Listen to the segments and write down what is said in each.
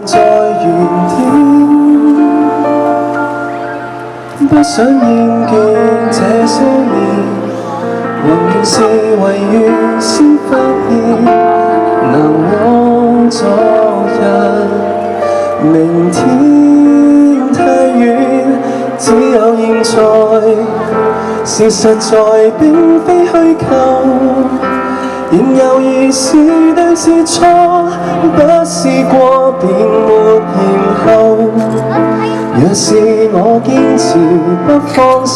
在原點，不想厭倦這些年，宏願是唯願先發現，能往昨日，明天太遠，只有現在，是實在並非虛構。仍猶豫是對是錯，不試過便沒然後。若是我堅持不放手，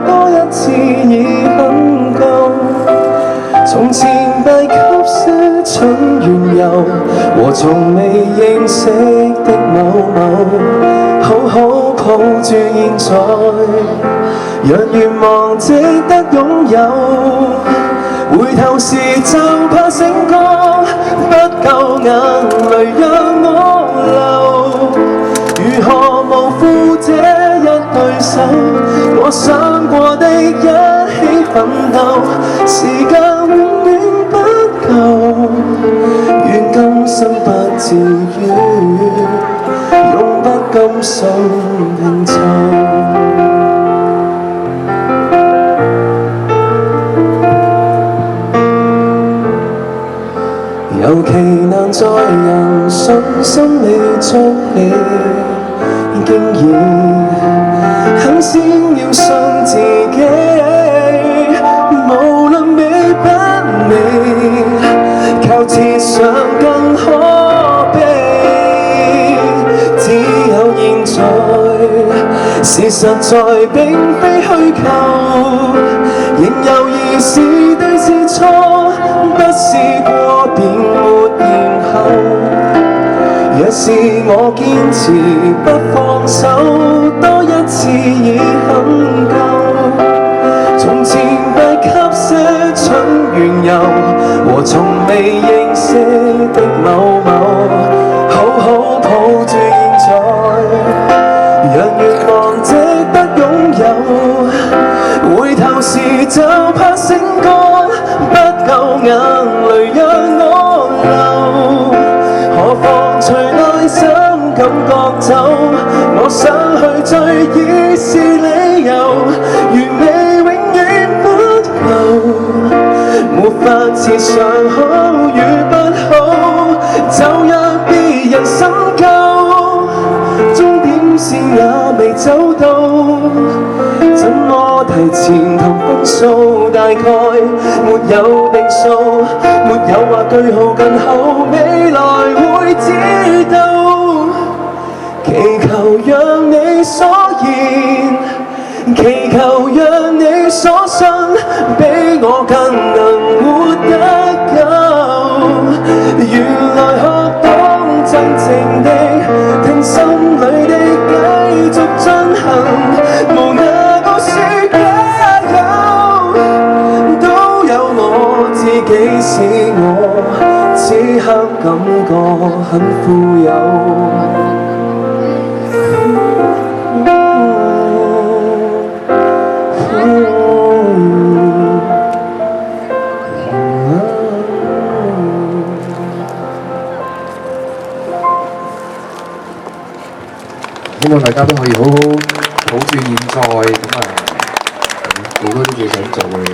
多一次已很夠。從前敗給些蠢緣由，和從未認識的某某，好好抱住現在，讓願望值得擁有。回頭時就怕醒覺，不夠眼淚讓我流。如何無負這一對手？我想過的一起奮鬥，時間永遠不夠。願今生不至於永不甘心拼湊。尤其難在人信心未築起，經已肯先要信自己，無論美不美，靠設想更可悲。只有現在，是實在並非虛構，仍猶豫是對是錯，不試過便沒然後。若是我堅持不放手，多一次已很夠。從前敗給些蠢緣由，和從未認識的某某，好好抱住現在，讓願望值得擁有。回頭時就怕醒覺，不夠眼淚讓我流。何況隨內心感覺走，我想去追已是理由。完美永遠不夠，沒法設想好與不好，就讓別人深究。終點線也未走到，怎麼提前同分數？大概沒有定數，沒有話句號近後，未來會知道。祈求讓你所言，祈求讓你所信，比我更能活得夠。原來學懂真正的聽心裏的繼續進行，無哪個說加油，都有我自己使我此刻感覺很富有。希望大家都可以好好抱住現在，咁好多啲嘢想做嘅嘢。